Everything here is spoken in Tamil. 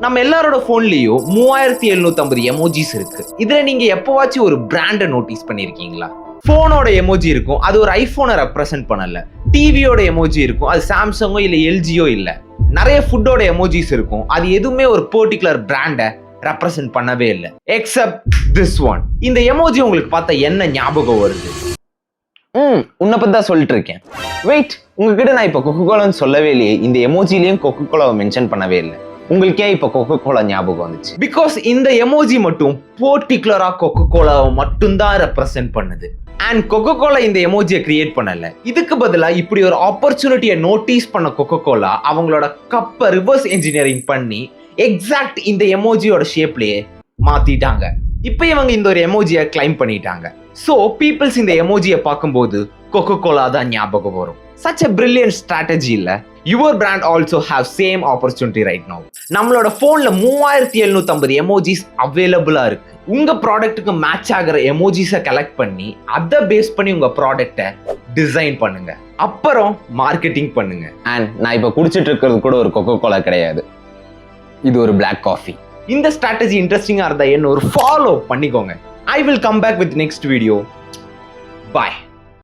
நம்ம எல்லாரோட போன்லயும் 3750 எமோஜிஸ் இருக்கு. இதுல நீங்க எப்பவாச்சும் ஒரு பிராண்ட நோட்டீஸ் பண்ணிருக்கீங்களா? போனோட எமோஜி இருக்கும், அது ஒரு ஐபோனை ரெப்ரசென்ட் பண்ணல. டிவியோட எமோஜி இருக்கும், அது சாம்சங்கோ இல்ல எல்ஜியோ இல்ல. நிறைய ஃபுட்டோட எமோஜிஸ் இருக்கும், அது எதுவுமே ஒரு பர்டிகுலர் பிராண்ட ரெப்ரசென்ட் பண்ணவே இல்லை, எக்ஸப்ட் திஸ் ஒன். இந்த எமோஜி உங்களுக்கு பார்த்தா என்ன ஞாபகம் வருது? உன்னை பத்தி தான் சொல்லிட்டு இருக்கேன். வெயிட், உங்ககிட்ட நான் இப்ப கொக்கோ கோலான்னு சொல்லவே இல்லையே. இந்த எமோஜிலையும் கொக்கோ கோலாவை மென்ஷன் பண்ணவே இல்லை. உங்களுக்கே இப்ப கொக்கோ கோலா ஞாபகம் வந்துச்சு. பிகாஸ் இந்த எமோஜி மட்டும் பர்டிகுலரா கொக்கோ கோலாவை மட்டும்தான் ரெப்ரசென்ட் பண்ணுது. அண்ட் கொக்கோ கோலா இந்த எமோஜியை கிரியேட் பண்ணல. இதுக்கு பதிலா இப்படி ஒரு ஆப்பர்ச்சுனிட்டியை நோட்டீஸ் பண்ண கொக்கோ கோலா அவங்களோட கப்பை ரிவர்ஸ் இன்ஜினியரிங் பண்ணி எக்ஸாக்ட் இந்த எமோஜியோட ஷேப்லயே மாத்திட்டாங்க. இப்போ இவங்க இந்த ஒரு எமோஜியை கிளைம் பண்ணிட்டாங்க. ஸோ பீப்புள்ஸ் இந்த எமோஜியை பார்க்கும்போது கொக்கோ கோலா தான் ஞாபகம் வரும். Such a brilliant strategy இல்ல? Your brand also have same opportunity right now. நம்மளோட போன்ல 3750 எமோஜிஸ் அவைலபிளா இருக்கு. உங்க ப்ராடக்ட்டுக்கு மேட்ச் ஆகிற எமோஜிஸை கலெக்ட் பண்ணி அதை பேஸ் பண்ணி உங்க ப்ராடக்ட்டை டிசைன் பண்ணுங்க, அப்புறம் மார்க்கெட்டிங் பண்ணுங்க. அண்ட் நான் இப்ப குடிச்சிட்டு இருக்கிறது கூட ஒரு கொக்கோ கோலா கிடையாது, இது ஒரு பிளாக் காஃபி. இந்த ஸ்ட்ராட்டஜி இன்ட்ரெஸ்டிங்கா இருந்தா என்ன ஒரு ஃபாலோ பண்ணிக்கோங்க. I will come back with next video. Bye.